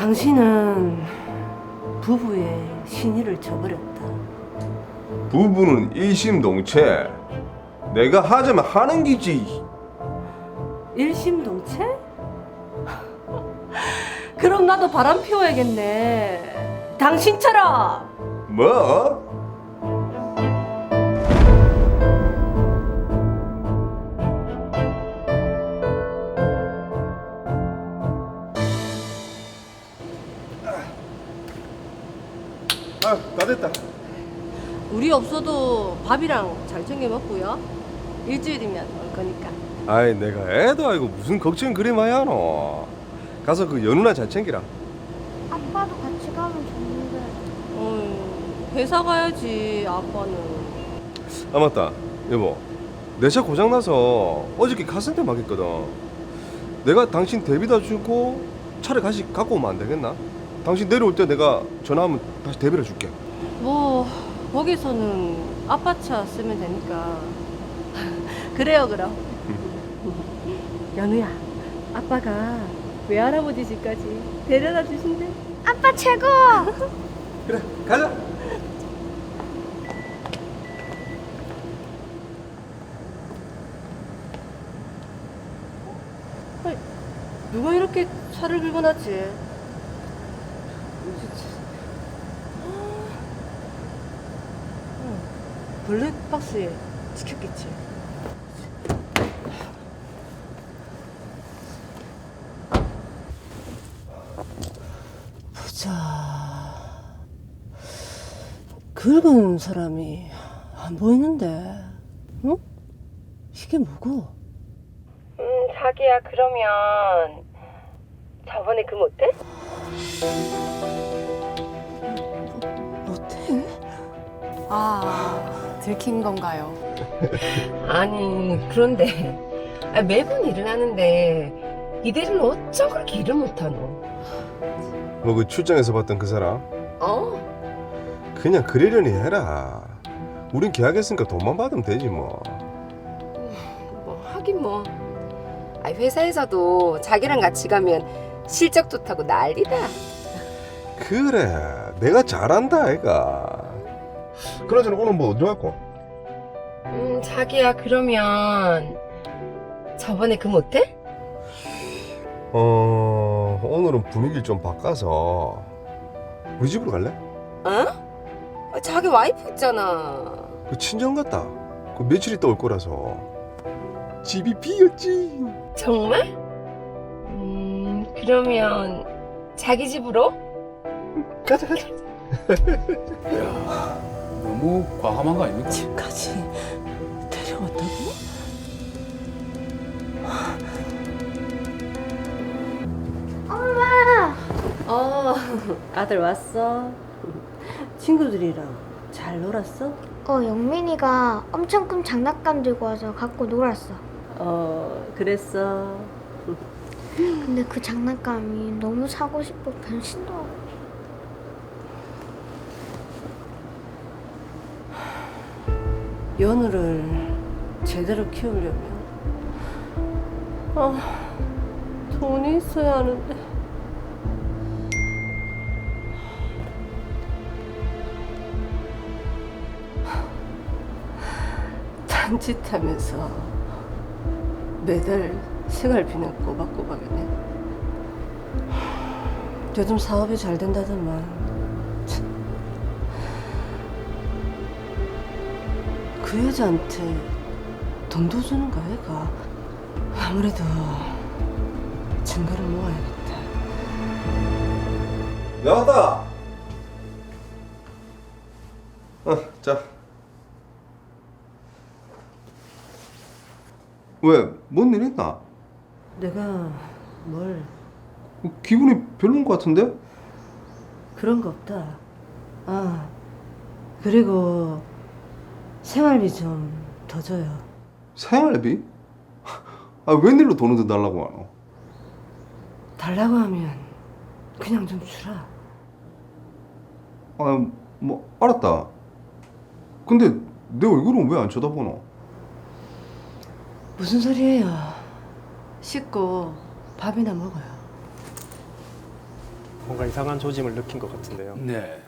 당신은 부부의 신의를 저버렸다. 부부는 일심동체. 내가 하자면 하는 기지. 일심동체? 그럼 나도 바람 피워야겠네. 당신처럼. 뭐? 다 됐다. 우리 없어도 밥이랑 잘 챙겨 먹고요. 일주일이면 올 거니까. 아이, 내가 애도 아니고 무슨 걱정 그리 많이 하노. 가서 그 연우나 잘 챙기라. 아빠도 같이 가면 좋은데. 회사 가야지 아빠는. 아, 맞다. 여보, 내 차 고장나서 어저께 카센터 막혔거든. 내가 당신 대비다 주고 차를 다시 갖고 오면 안 되겠나? 당신 내려올 때 내가 전화하면 다시 대비를 줄게. 뭐 거기서는 아빠 차 쓰면 되니까. 그래요 그럼. 연우야, 아빠가 외할아버지 집까지 데려다 주신대. 아빠 최고! 그래, 가자. 아니, 누가 이렇게 차를 긁어놨지? 블랙박스에 찍혔겠지. 보자. 긁은 사람이 안 보이는데, 응? 이게 뭐고? 자기야, 그러면 저번에 그 모텔? 모텔? 아, 들킨 건가요? 아니 그런데 매번 일어나는데 이대리는 어쩜 그렇게 일을 못하노? 뭐 그 출장에서 봤던 그 사람? 어? 그냥 그러려니 해라. 우린 계약했으니까 돈만 받으면 되지 뭐. 뭐 하긴 뭐. 회사에서도 자기랑 같이 가면 실적 좋다고 난리다. 그래, 내가 잘한다 애가. 그나저나 오늘 뭐 어디 갔고? 자기야 그러면 저번에 그 모텔? 오늘은 분위기를 좀 바꿔서 우리 집으로 갈래? 어? 자기 와이프 있잖아. 그 친정 갔다. 그 며칠 있다 올 거라서. 집이 비었지. 정말? 그러면 자기 집으로? 가자. 너무 과감한 거 아닙니까? 집까지 데려왔다고? 아들 왔어. 친구들이랑 잘 놀았어? 영민이가 엄청 큰 장난감 들고 와서 갖고 놀았어. 그랬어. 근데 그 장난감이 너무 사고 싶어 변신도 하고. 연우를 제대로 키우려면 돈이 있어야 하는데. 딴짓하면서 매달 생활비는 꼬박꼬박이네. 요즘 사업이 잘 된다더만. 그 여자한테 돈도 주는가 얘가. 아무래도 증거를 모아야겠다. 나왔다. 자. 왜? 뭔 일 있나? 내가 뭘 기분이 별로인 것 같은데? 그런 거 없다. 그리고 생활비 좀 더 줘요. 생활비? 웬일로 돈을 더 달라고 하노? 달라고 하면 그냥 좀 주라. 뭐 알았다. 근데 내 얼굴은 왜 안 쳐다보노? 무슨 소리예요? 씻고 밥이나 먹어요. 뭔가 이상한 조짐을 느낀 것 같은데요. 네.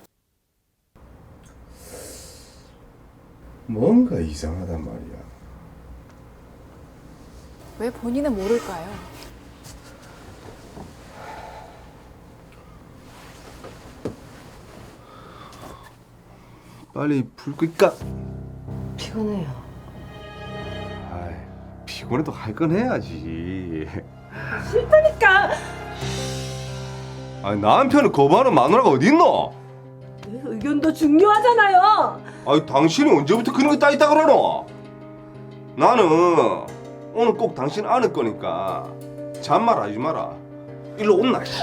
뭔가 이상하단 말이야. 왜 본인은 모를까요? 빨리 불 끌까? 피곤해요. 아이, 피곤해도 할 건 해야지. 싫다니까. 아니 남편을 거부하는 마누라가 어딨노? 내 의견도 중요하잖아요. 아니 당신이 언제부터 그런 게 따있다 그러노? 나는 오늘 꼭 당신 안을 거니까 잔말 하지 마라. 일로 온나. 싫다고.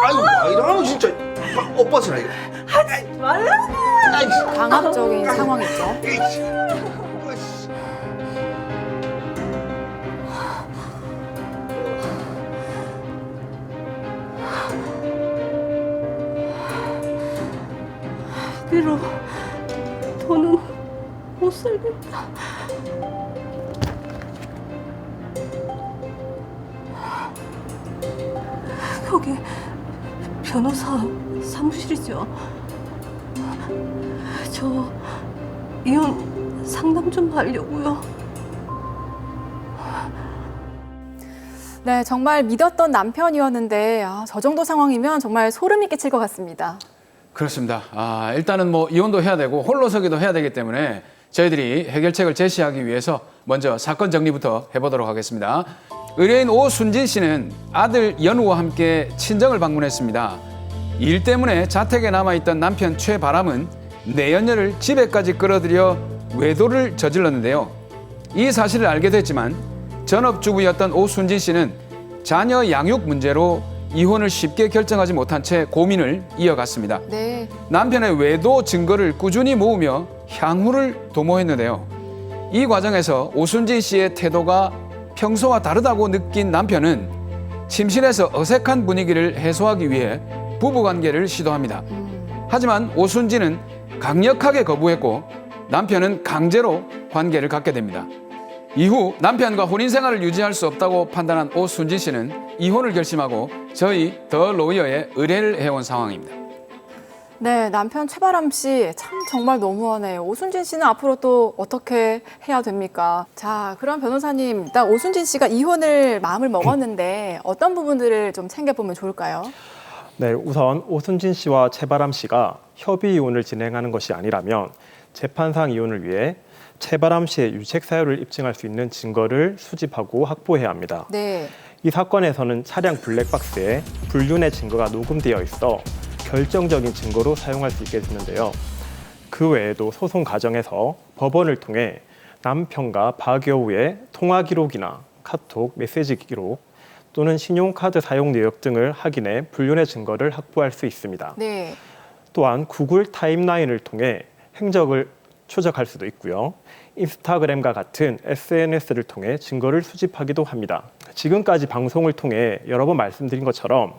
아이고 이러면 진짜 오빠스라 이거. 하지 말라고. 강압적인 상황이죠. 이대로 더는 못 살겠다. 거기 변호사 사무실이죠. 저 이혼 상담 좀 하려고요. 네, 정말 믿었던 남편이었는데 저 정도 상황이면 정말 소름이 끼칠 것 같습니다. 그렇습니다. 일단은 뭐 이혼도 해야 되고 홀로서기도 해야 되기 때문에 저희들이 해결책을 제시하기 위해서 먼저 사건 정리부터 해보도록 하겠습니다. 의뢰인 오순진 씨는 아들 연우와 함께 친정을 방문했습니다. 일 때문에 자택에 남아있던 남편 최바람은 내연녀를 집에까지 끌어들여 외도를 저질렀는데요. 이 사실을 알게 됐지만 전업주부였던 오순진 씨는 자녀 양육 문제로 이혼을 쉽게 결정하지 못한 채 고민을 이어갔습니다. 네. 남편의 외도 증거를 꾸준히 모으며 향후를 도모했는데요. 이 과정에서 오순진 씨의 태도가 평소와 다르다고 느낀 남편은 침실에서 어색한 분위기를 해소하기 위해 부부관계를 시도합니다. 하지만 오순진은 강력하게 거부했고 남편은 강제로 관계를 갖게 됩니다. 이후 남편과 혼인 생활을 유지할 수 없다고 판단한 오순진 씨는 이혼을 결심하고 저희 더 로이어에 의뢰를 해온 상황입니다. 네, 남편 최바람 씨 참 정말 너무하네요. 오순진 씨는 앞으로 또 어떻게 해야 됩니까? 자, 그럼 변호사님, 일단 오순진 씨가 이혼을 마음을 먹었는데 어떤 부분들을 좀 챙겨보면 좋을까요? 네, 우선 오순진 씨와 최바람 씨가 협의 이혼을 진행하는 것이 아니라면 재판상 이혼을 위해 최바람 씨의 유책 사유를 입증할 수 있는 증거를 수집하고 확보해야 합니다. 네. 이 사건에서는 차량 블랙박스에 불륜의 증거가 녹음되어 있어 결정적인 증거로 사용할 수 있게 됐는데요. 그 외에도 소송 과정에서 법원을 통해 남편과 박여우의 통화 기록이나 카톡, 메시지 기록 또는 신용카드 사용 내역 등을 확인해 불륜의 증거를 확보할 수 있습니다. 네. 또한 구글 타임라인을 통해 행적을 추적할 수도 있고요. 인스타그램과 같은 SNS를 통해 증거를 수집하기도 합니다. 지금까지 방송을 통해 여러 번 말씀드린 것처럼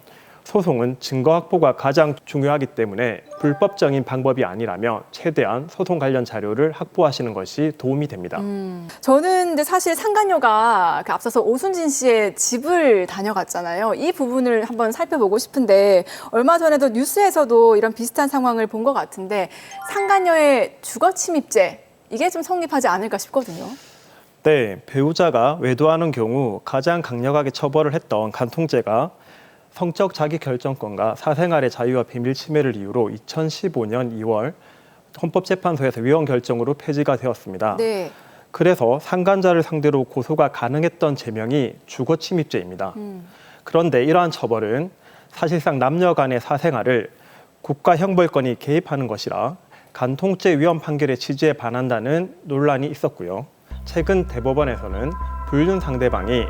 소송은 증거 확보가 가장 중요하기 때문에 불법적인 방법이 아니라면 최대한 소송 관련 자료를 확보하시는 것이 도움이 됩니다. 저는 근데 사실 상간녀가 앞서서 오순진 씨의 집을 다녀갔잖아요. 이 부분을 한번 살펴보고 싶은데 얼마 전에도 뉴스에서도 이런 비슷한 상황을 본 것 같은데 상간녀의 주거 침입죄 이게 좀 성립하지 않을까 싶거든요. 네, 배우자가 외도하는 경우 가장 강력하게 처벌을 했던 간통죄가 성적 자기결정권과 사생활의 자유와 비밀 침해를 이유로 2015년 2월 헌법재판소에서 위헌 결정으로 폐지가 되었습니다. 네. 그래서 상간자를 상대로 고소가 가능했던 제명이 주거침입죄입니다. 그런데 이러한 처벌은 사실상 남녀 간의 사생활을 국가형벌권이 개입하는 것이라 간통죄 위헌 판결의 취지에 반한다는 논란이 있었고요. 최근 대법원에서는 불륜 상대방이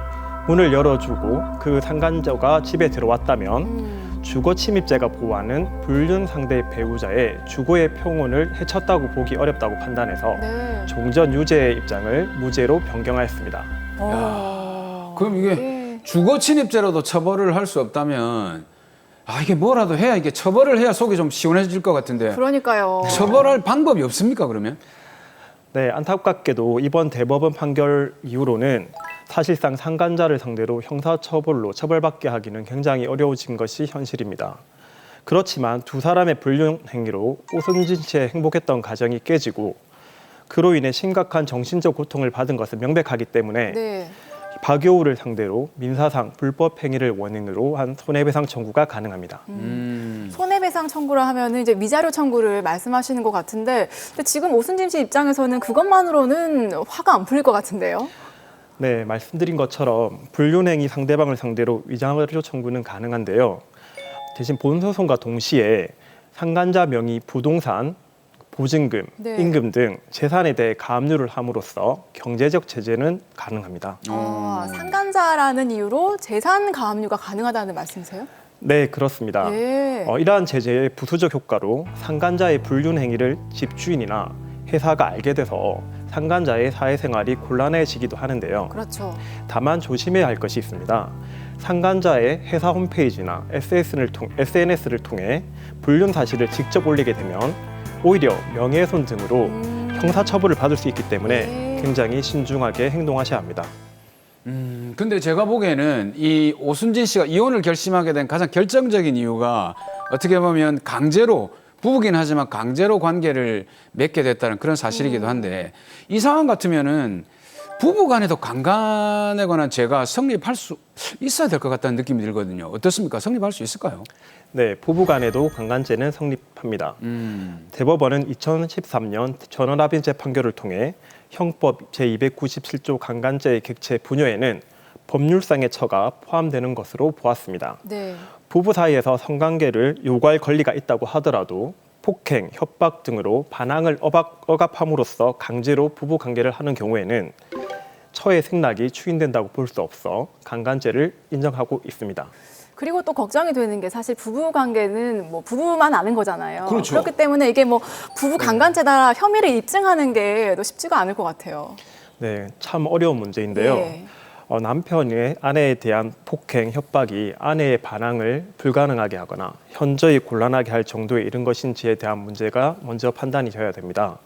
문을 열어주고 그 상간자가 집에 들어왔다면 주거 침입죄가 보호하는 불륜 상대 배우자의 주거의 평온을 해쳤다고 보기 어렵다고 판단해서 네. 종전 유죄의 입장을 무죄로 변경하였습니다. 그럼 이게 주거 침입죄로도 처벌을 할 수 없다면 이게 뭐라도 해야 이게 처벌을 해야 속이 좀 시원해질 것 같은데 그러니까요. 처벌할 방법이 없습니까 그러면? 네, 안타깝게도 이번 대법원 판결 이후로는 사실상 상간자를 상대로 형사처벌로 처벌받게 하기는 굉장히 어려워진 것이 현실입니다. 그렇지만 두 사람의 불륜 행위로 오순진 씨의 행복했던 가정이 깨지고 그로 인해 심각한 정신적 고통을 받은 것은 명백하기 때문에 네. 박효우를 상대로 민사상 불법 행위를 원인으로 한 손해배상 청구가 가능합니다. 손해배상 청구를 하면은 이제 위자료 청구를 말씀하시는 것 같은데, 근데 지금 오순진 씨 입장에서는 그것만으로는 화가 안 풀릴 것 같은데요. 네, 말씀드린 것처럼 불륜행위 상대방을 상대로 위자료 청구는 가능한데요. 대신 본소송과 동시에 상간자 명의 부동산, 보증금, 네. 임금 등 재산에 대해 가압류를 함으로써 경제적 제재는 가능합니다. 상간자라는 이유로 재산 가압류가 가능하다는 말씀이세요? 네, 그렇습니다. 네. 이러한 제재의 부수적 효과로 상간자의 불륜 행위를 집주인이나 회사가 알게 돼서 상간자의 사회생활이 곤란해지기도 하는데요. 그렇죠. 다만 조심해야 할 것이 있습니다. 상간자의 회사 홈페이지나 SNS를 통해 불륜 사실을 직접 올리게 되면 오히려 명예훼손 등으로 형사처벌을 받을 수 있기 때문에 네. 굉장히 신중하게 행동하셔야 합니다. 근데 제가 보기에는 이 오순진 씨가 이혼을 결심하게 된 가장 결정적인 이유가 어떻게 보면 강제로, 부부긴 하지만 강제로 관계를 맺게 됐다는 그런 사실이기도 한데, 이 상황 같으면은 부부 간에도 강간에 관한 죄가 성립할 수 있어야 될 것 같다는 느낌이 들거든요. 어떻습니까? 성립할 수 있을까요? 네, 부부 간에도 강간죄는 성립합니다. 대법원은 2013년 전원합의체 판결을 통해 형법 제297조 강간죄의 객체 분여에는 법률상의 처가 포함되는 것으로 보았습니다. 네. 부부 사이에서 성관계를 요구할 권리가 있다고 하더라도 폭행, 협박 등으로 반항을 억압함으로써 강제로 부부 관계를 하는 경우에는 처의 생락이 추인된다고 볼 수 없어 강간죄를 인정하고 있습니다. 그리고 또 걱정이 되는 게 사실 부부 관계는 뭐 부부만 아는 거잖아요. 그렇죠. 그렇기 때문에 이게 뭐 부부 강간죄다 혐의를 입증하는 게 또 쉽지가 않을 것 같아요. 네, 참 어려운 문제인데요. 네. 남편의 아내에 대한 폭행, 협박이 아내의 반항을 불가능하게 하거나 현저히 곤란하게 할 정도에 이른 것인지에 대한 문제가 먼저 판단이 되어야 됩니다.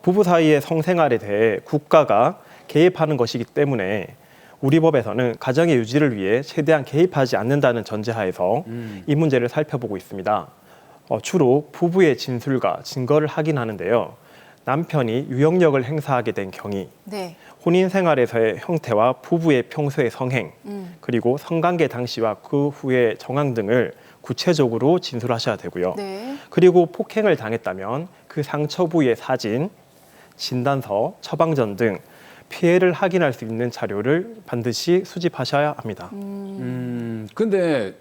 부부 사이의 성생활에 대해 국가가 개입하는 것이기 때문에 우리 법에서는 가정의 유지를 위해 최대한 개입하지 않는다는 전제하에서 이 문제를 살펴보고 있습니다. 주로 부부의 진술과 증거를 확인하는데요. 남편이 유형력을 행사하게 된 경위, 네. 혼인 생활에서의 형태와 부부의 평소의 성행, 그리고 성관계 당시와 그 후의 정황 등을 구체적으로 진술하셔야 되고요. 네. 그리고 폭행을 당했다면 그 상처 부위의 사진, 진단서, 처방전 등 피해를 확인할 수 있는 자료를 반드시 수집하셔야 합니다. 근데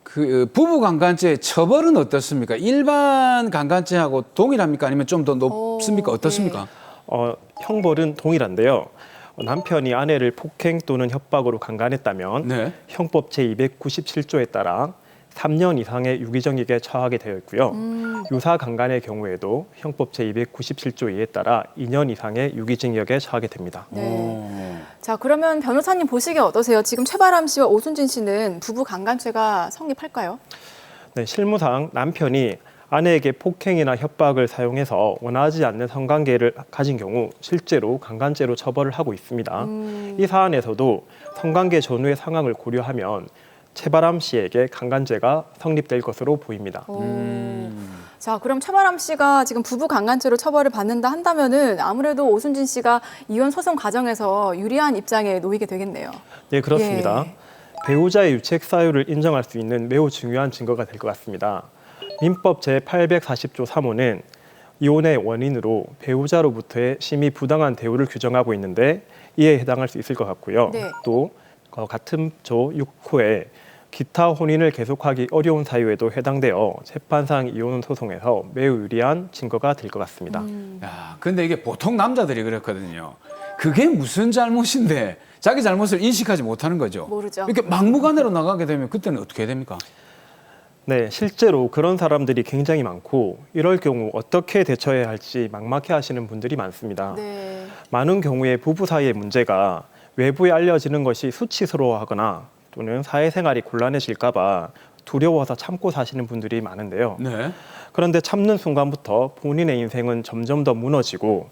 그 부부 강간죄 처벌은 어떻습니까? 일반 강간죄하고 동일합니까? 아니면 좀 더 높습니까? 어떻습니까? 형벌은 동일한데요. 남편이 아내를 폭행 또는 협박으로 강간했다면 네. 형법 제297조에 따라 3년 이상의 유기징역에 처하게 되어 있고요. 유사 강간의 경우에도 형법 제297조 2에 따라 2년 이상의 유기징역에 처하게 됩니다. 네. 자, 그러면 변호사님 보시기에 어떠세요? 지금 최바람 씨와 오순진 씨는 부부 강간죄가 성립할까요? 네, 실무상 남편이 아내에게 폭행이나 협박을 사용해서 원하지 않는 성관계를 가진 경우 실제로 강간죄로 처벌을 하고 있습니다. 이 사안에서도 성관계 전후의 상황을 고려하면 최바람 씨에게 강간죄가 성립될 것으로 보입니다. 자, 그럼 최바람 씨가 지금 부부 강간죄로 처벌을 받는다 한다면은 아무래도 오순진 씨가 이혼 소송 과정에서 유리한 입장에 놓이게 되겠네요. 네, 그렇습니다. 예. 배우자의 유책 사유를 인정할 수 있는 매우 중요한 증거가 될 것 같습니다. 민법 제840조 3호는 이혼의 원인으로 배우자로부터의 심히 부당한 대우를 규정하고 있는데 이에 해당할 수 있을 것 같고요. 네. 또 같은 조 6호에 기타 혼인을 계속하기 어려운 사유에도 해당되어 재판상 이혼 소송에서 매우 유리한 증거가 될 것 같습니다. 야, 근데 이게 보통 남자들이 그렇거든요. 그게 무슨 잘못인데 자기 잘못을 인식하지 못하는 거죠. 모르죠. 이렇게 막무가내로 나가게 되면 그때는 어떻게 해야 됩니까? 네, 실제로 그런 사람들이 굉장히 많고 이럴 경우 어떻게 대처해야 할지 막막해 하시는 분들이 많습니다. 네. 많은 경우에 부부 사이의 문제가 외부에 알려지는 것이 수치스러워하거나 또는 사회생활이 곤란해질까 봐 두려워서 참고 사시는 분들이 많은데요. 네. 그런데 참는 순간부터 본인의 인생은 점점 더 무너지고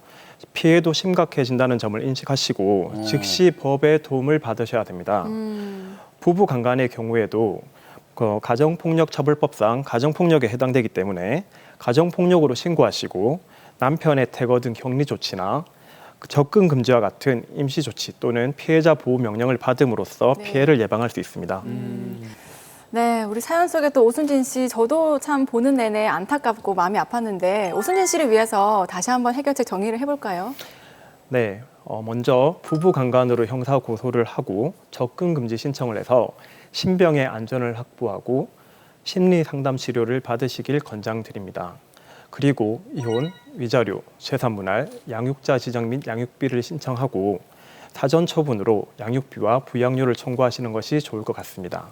피해도 심각해진다는 점을 인식하시고 즉시 법의 도움을 받으셔야 됩니다. 부부 간간의 경우에도 가정폭력처벌법상 가정폭력에 해당되기 때문에 가정폭력으로 신고하시고 남편의 퇴거 등 격리 조치나 접근 금지와 같은 임시 조치 또는 피해자 보호 명령을 받음으로써 피해를 예방할 수 있습니다. 네, 우리 사연 속에 또 오순진 씨, 저도 참 보는 내내 안타깝고 마음이 아팠는데 오순진 씨를 위해서 다시 한번 해결책 정리를 해볼까요? 네, 먼저 부부 간간으로 형사 고소를 하고 접근 금지 신청을 해서 신병의 안전을 확보하고 심리 상담 치료를 받으시길 권장드립니다. 그리고 이혼, 위자료, 재산분할, 양육자 지정 및 양육비를 신청하고 사전 처분으로 양육비와 부양료를 청구하시는 것이 좋을 것 같습니다.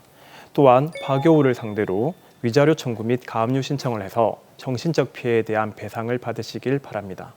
또한 파교우를 상대로 위자료 청구 및 가압류 신청을 해서 정신적 피해에 대한 배상을 받으시길 바랍니다.